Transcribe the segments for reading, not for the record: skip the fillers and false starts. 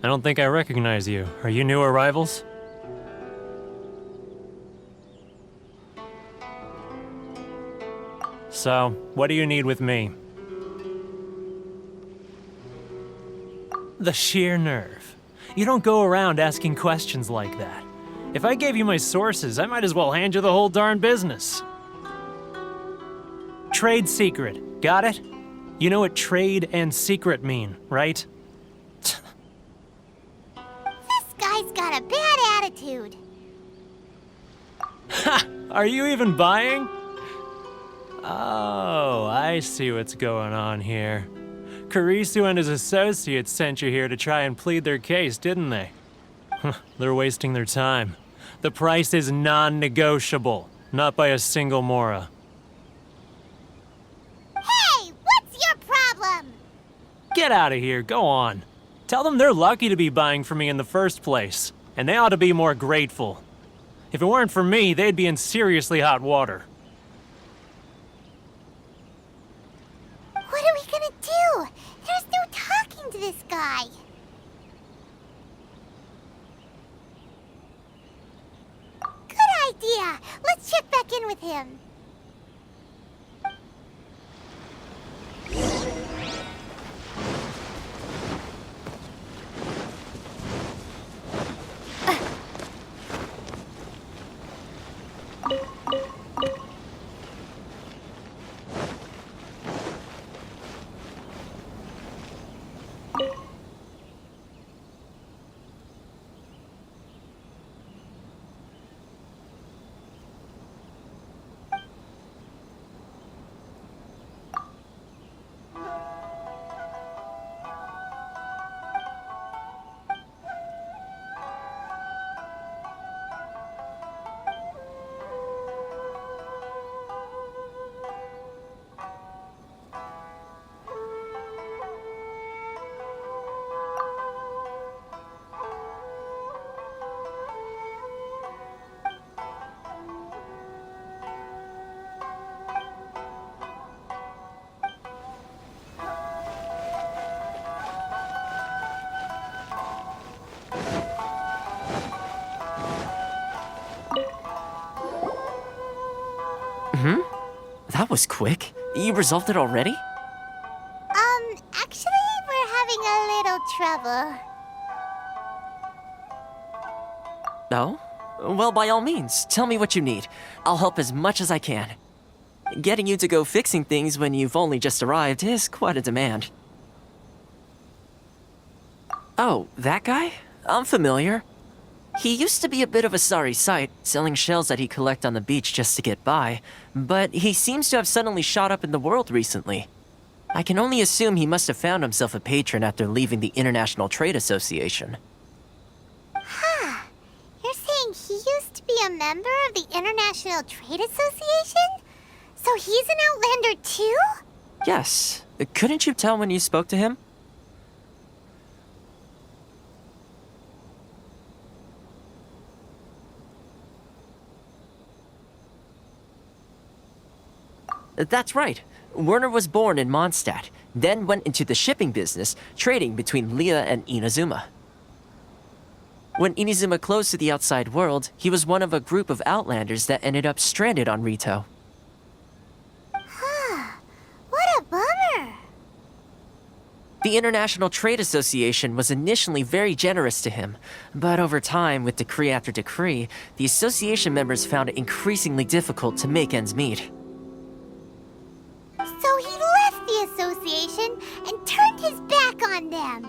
I don't think I recognize you. Are you new arrivals? So, what do you need with me? The sheer nerve. You don't go around asking questions like that. If I gave you my sources, I might as well hand you the whole darn business. Trade secret, got it? You know what trade and secret mean, right? This guy's got a bad attitude. Ha! Are you even buying? Oh, I see what's going on here. Karisu and his associates sent you here to try and plead their case, didn't they? They're wasting their time. The price is non-negotiable, not by a single Mora. Hey, what's your problem? Get out of here, go on. Tell them they're lucky to be buying from me in the first place, and they ought to be more grateful. If it weren't for me, they'd be in seriously hot water. What are we gonna do? There's no talking to this guy. Good idea. Let's check back in with him. That was quick. You resolved it already? Actually, we're having a little trouble. No? Well, by all means, tell me what you need. I'll help as much as I can. Getting you to go fixing things when you've only just arrived is quite a demand. Oh, that guy? I'm familiar. He used to be a bit of a sorry sight, selling shells that he collect on the beach just to get by, but he seems to have suddenly shot up in the world recently. I can only assume he must have found himself a patron after leaving the International Trade Association. Huh. You're saying he used to be a member of the International Trade Association? So he's an Outlander too? Yes. Couldn't you tell when you spoke to him? That's right. Werner was born in Mondstadt, then went into the shipping business, trading between Leah and Inazuma. When Inazuma closed to the outside world, he was one of a group of Outlanders that ended up stranded on Rito. Huh. What a bummer. The International Trade Association was initially very generous to him, but over time, with decree after decree, the association members found it increasingly difficult to make ends meet. So he left the association and turned his back on them.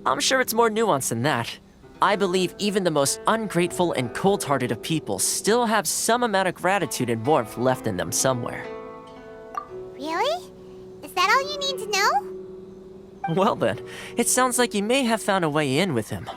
I'm sure it's more nuanced than that. I believe even the most ungrateful and cold-hearted of people still have some amount of gratitude and warmth left in them somewhere. Really? Is that all you need to know? Well then, it sounds like you may have found a way in with him.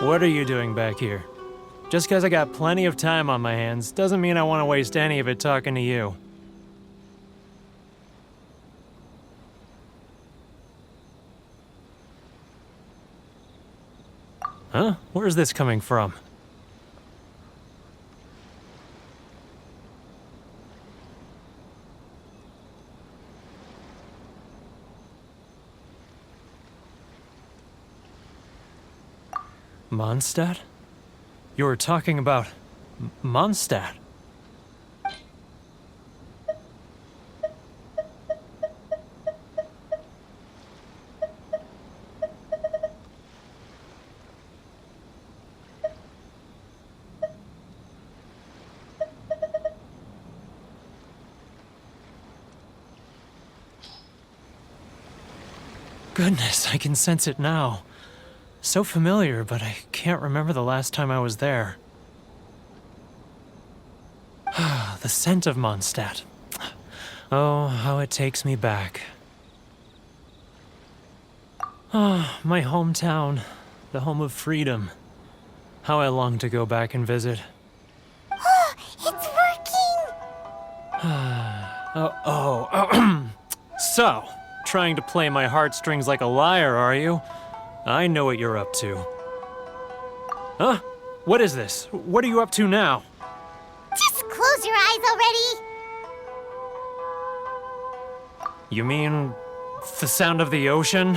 What are you doing back here? Just because I got plenty of time on my hands doesn't mean I want to waste any of it talking to you. Huh? Where's this coming from? Mondstadt? You were talking about Mondstadt. Goodness, I can sense it now. So familiar, but I can't remember the last time I was there. The scent of Mondstadt. Oh, how it takes me back. Ah, my hometown, the home of freedom. How I long to go back and visit. Oh, it's working! So, trying to play my heartstrings like a liar, are you? I know what you're up to. Huh? What is this? What are you up to now? Just close your eyes already! You mean the sound of the ocean?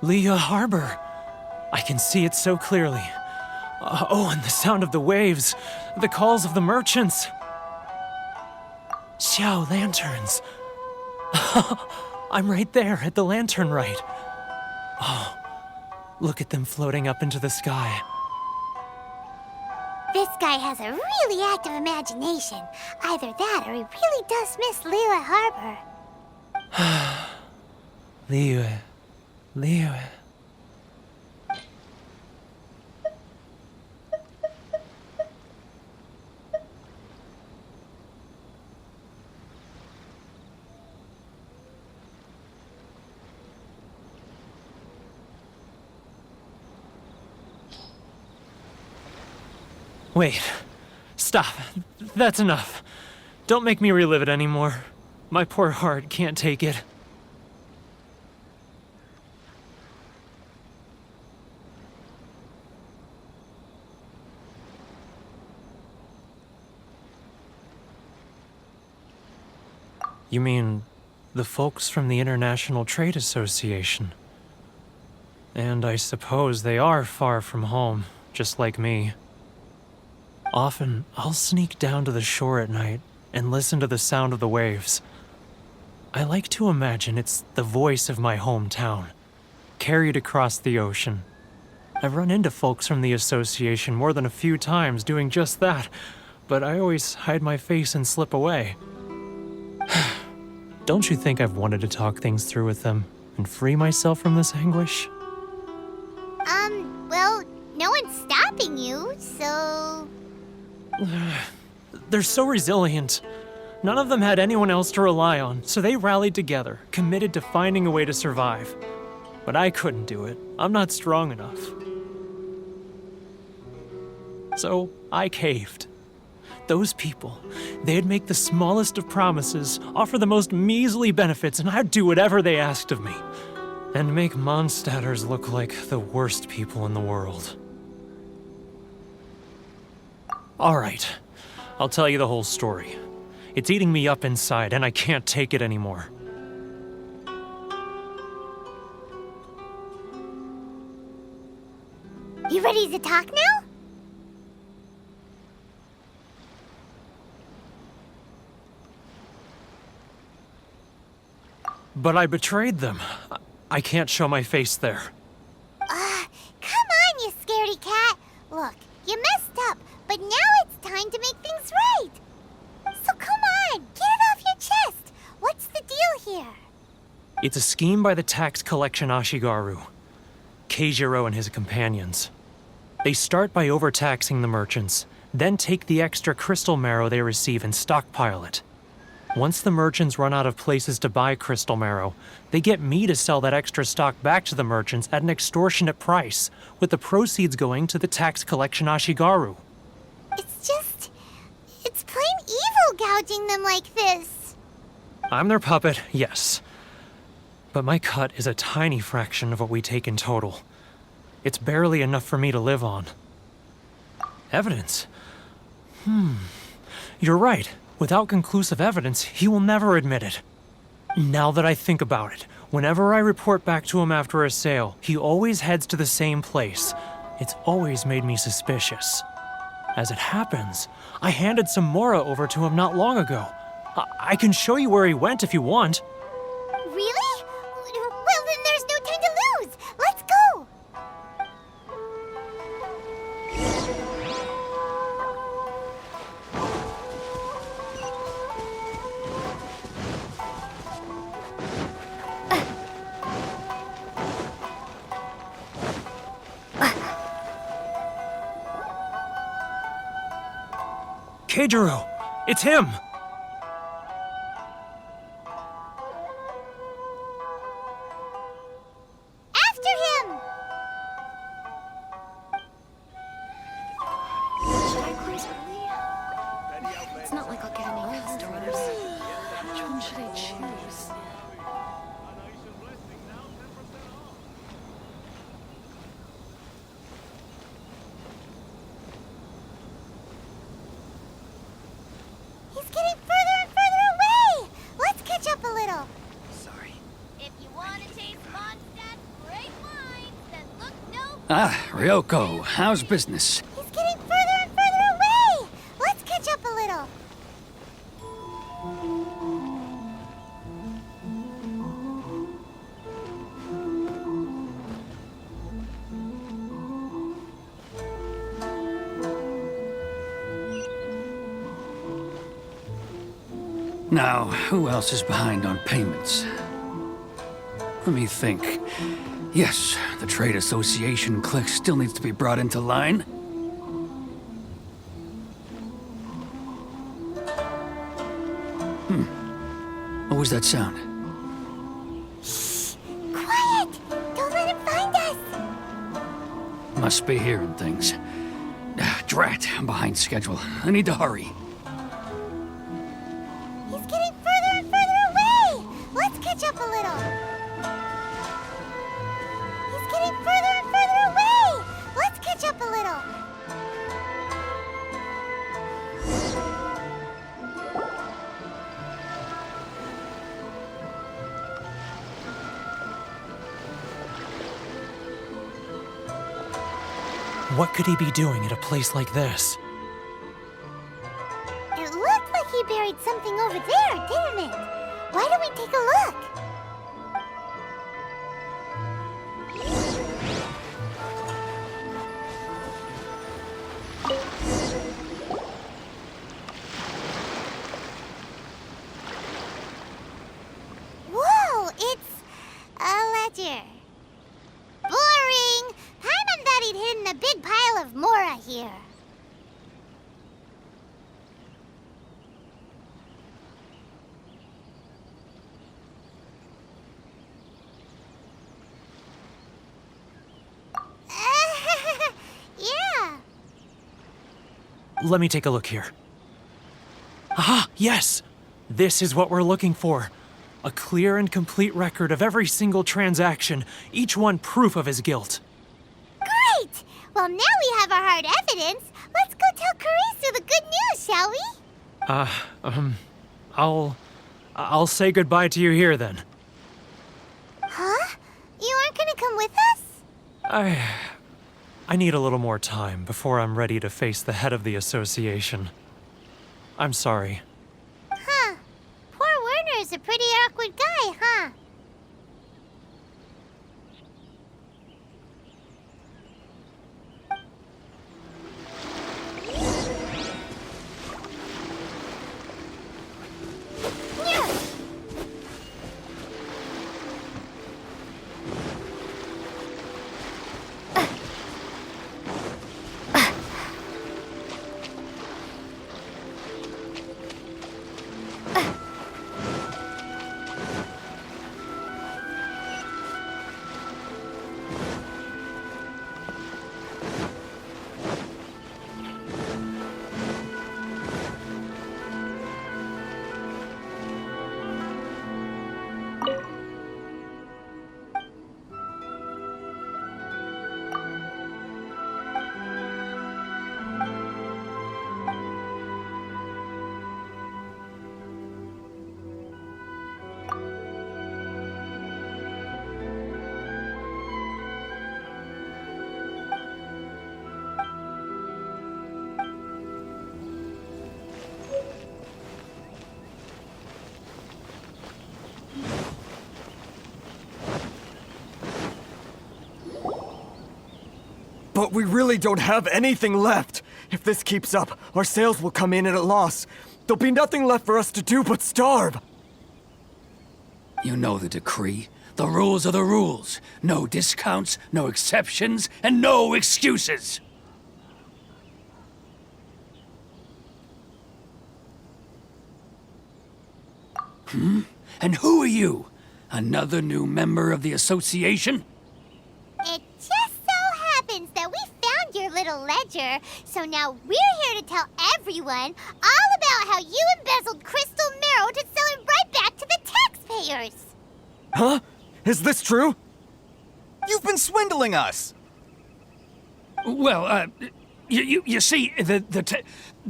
Leah Harbor. I can see it so clearly. Oh, and the sound of the waves, the calls of the merchants. Xiao lanterns. I'm right there at the lantern right. Oh, look at them floating up into the sky. This guy has a really active imagination. Either that or he really does miss Liyue Harbor. Liyue. Wait. Stop. That's enough. Don't make me relive it anymore. My poor heart can't take it. You mean the folks from the International Trade Association? And I suppose they are far from home, just like me. Often, I'll sneak down to the shore at night and listen to the sound of the waves. I like to imagine it's the voice of my hometown, carried across the ocean. I've run into folks from the association more than a few times doing just that, but I always hide my face and slip away. Don't you think I've wanted to talk things through with them and free myself from this anguish? Well, no one's stopping you, so... They're so resilient. None of them had anyone else to rely on, so they rallied together, committed to finding a way to survive. But I couldn't do it. I'm not strong enough. So I caved. Those people, they'd make the smallest of promises, offer the most measly benefits, and I'd do whatever they asked of me. And make Mondstadters look like the worst people in the world. All right, I'll tell you the whole story. It's eating me up inside, and I can't take it anymore. You ready to talk now? But I betrayed them. I can't show my face there. Come on, you scaredy cat. Look, you messed up, but now it's time to make things right. So come on, get it off your chest. What's the deal here? It's a scheme by the tax collection Ashigaru, Keijiro and his companions. They start by overtaxing the merchants, then take the extra crystal marrow they receive and stockpile it. Once the merchants run out of places to buy crystal marrow, they get me to sell that extra stock back to the merchants at an extortionate price, with the proceeds going to the tax collection Ashigaru. It's plain evil gouging them like this. I'm their puppet, yes. But my cut is a tiny fraction of what we take in total. It's barely enough for me to live on. Evidence? You're right. Without conclusive evidence, he will never admit it. Now that I think about it, whenever I report back to him after a sale, he always heads to the same place. It's always made me suspicious. As it happens, I handed some Mora over to him not long ago. I can show you where he went if you want. Really? Well, then there's no time to lose. Let's go. Keijiro! It's him! After him! Should I close early? It's not like I'll get any customers. Which one should I choose? He's getting further and further away! Let's catch up a little. Sorry. If you want to taste Mondstadt's great wine, then look no... Ah, Ryoko, how's business? He's getting further and further away! Let's catch up a little. Now, who else is behind on payments? Let me think. Yes, the Trade Association clique still needs to be brought into line. What was that sound? Quiet! Don't let him find us! Must be hearing things. Drat, I'm behind schedule. I need to hurry. He's getting further and further away! Let's catch up a little. He's getting further and further away! Let's catch up a little. What could he be doing at a place like this? It looked like he buried something over there, didn't it? Why don't we take a look? Whoa, it's a ledger. Boring! Paimon thought he'd hidden a big pile of Mora here. Yeah. Let me take a look here. Aha! Yes! This is what we're looking for. A clear and complete record of every single transaction, each one proof of his guilt. Great! Well, now we have our hard evidence. Let's go tell Karisu the good news, shall we? I'll say goodbye to you here then. Huh? You aren't gonna come with us? I need a little more time before I'm ready to face the head of the association. I'm sorry. Huh. Poor Werner's a pretty awkward guy, huh? But we really don't have anything left. If this keeps up, our sales will come in at a loss. There'll be nothing left for us to do but starve. You know the decree. The rules are the rules. No discounts, no exceptions, and no excuses. And who are you? Another new member of the association? It just so happens that we found your little ledger, so now we're here to tell everyone all about how you embezzled crystal marrow to sell it right back to the taxpayers. Huh? Is this true? You've been swindling us! Well, you see, the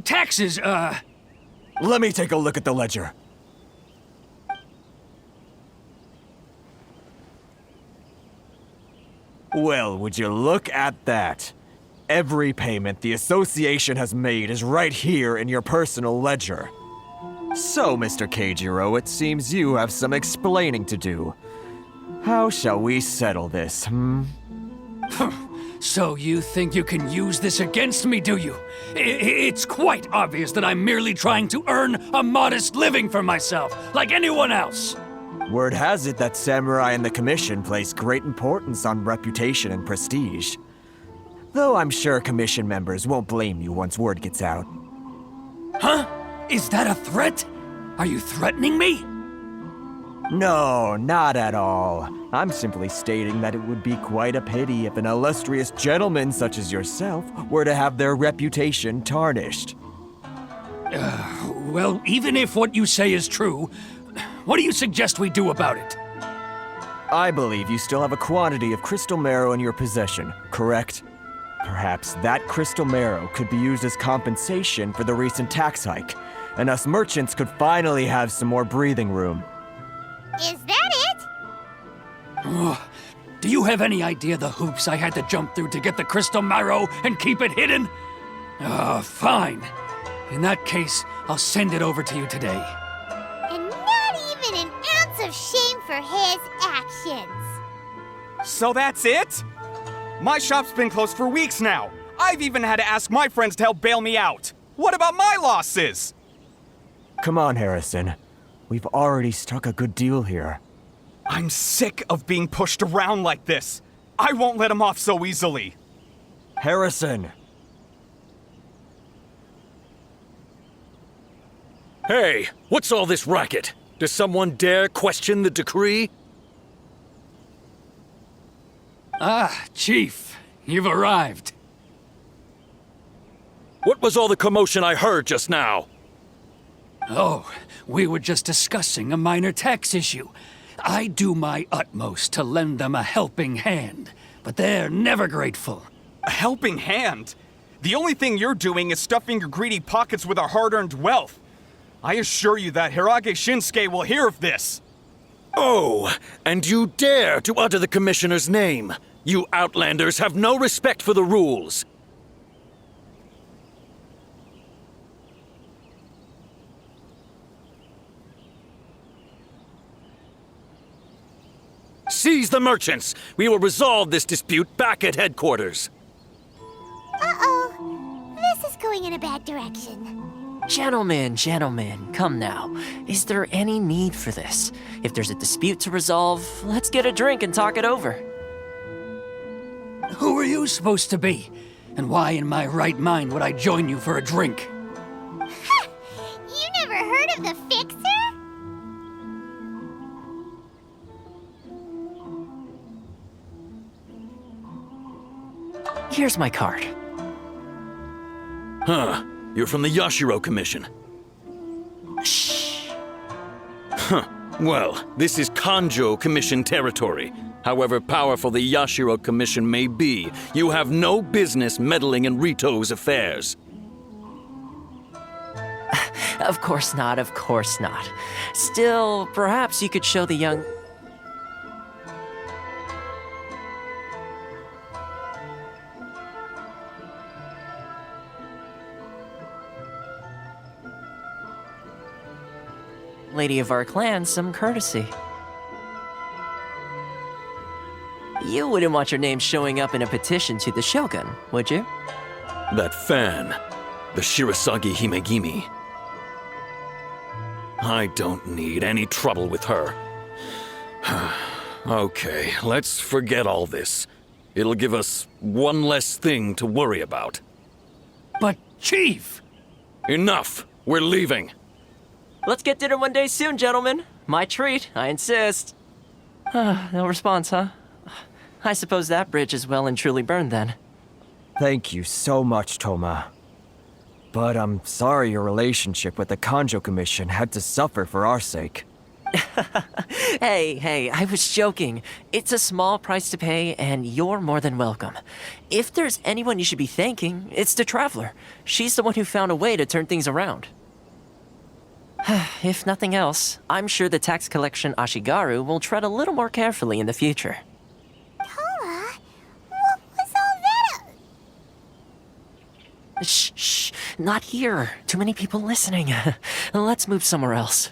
taxes, Let me take a look at the ledger. Well, would you look at that? Every payment the association has made is right here in your personal ledger. So, Mr. Keijiro, it seems you have some explaining to do. How shall we settle this, So you think you can use this against me, do you? It's quite obvious that I'm merely trying to earn a modest living for myself, like anyone else. Word has it that samurai and the commission place great importance on reputation and prestige. Though I'm sure commission members won't blame you once word gets out. Huh? Is that a threat? Are you threatening me? No, not at all. I'm simply stating that it would be quite a pity if an illustrious gentleman such as yourself were to have their reputation tarnished. Well, even if what you say is true, what do you suggest we do about it? I believe you still have a quantity of crystal marrow in your possession, correct? Perhaps that crystal marrow could be used as compensation for the recent tax hike, and us merchants could finally have some more breathing room. Is that it? Do you have any idea the hoops I had to jump through to get the crystal marrow and keep it hidden? Fine. In that case, I'll send it over to you today. And not even an ounce of shame for his actions. So that's it? My shop's been closed for weeks now. I've even had to ask my friends to help bail me out. What about my losses? Come on, Harrison. We've already struck a good deal here. I'm sick of being pushed around like this. I won't let him off so easily. Harrison! Hey, what's all this racket? Does someone dare question the decree? Chief, you've arrived. What was all the commotion I heard just now? Oh, we were just discussing a minor tax issue. I do my utmost to lend them a helping hand, but they're never grateful. A helping hand? The only thing you're doing is stuffing your greedy pockets with our hard-earned wealth. I assure you that Hirage Shinsuke will hear of this. Oh, and you dare to utter the commissioner's name. You outlanders have no respect for the rules. Seize the merchants! We will resolve this dispute back at headquarters. Uh-oh. This is going in a bad direction. Gentlemen, come now. Is there any need for this? If there's a dispute to resolve, let's get a drink and talk it over. Who are you supposed to be? And why in my right mind would I join you for a drink? You never heard of the Fixer? Here's my card. Huh. You're from the Yashiro Commission. Shh. Huh. Well, this is Kanjo Commission territory. However powerful the Yashiro Commission may be, you have no business meddling in Rito's affairs. Of course not, of course not. Still, perhaps you could show the young... lady of our clan some courtesy. You wouldn't want your name showing up in a petition to the Shogun, would you? That fan, the Shirasagi Himegimi. I don't need any trouble with her. Okay, let's forget all this. It'll give us one less thing to worry about. But, Chief! Enough! We're leaving! Let's get dinner one day soon, gentlemen. My treat, I insist. No response, huh? I suppose that bridge is well and truly burned then. Thank you so much, Toma. But I'm sorry your relationship with the Kanjo Commission had to suffer for our sake. Hey, I was joking. It's a small price to pay, and you're more than welcome. If there's anyone you should be thanking, it's the Traveler. She's the one who found a way to turn things around. If nothing else, I'm sure the tax collection Ashigaru will tread a little more carefully in the future. Toma, what was all that? Shh, not here. Too many people listening. Let's move somewhere else.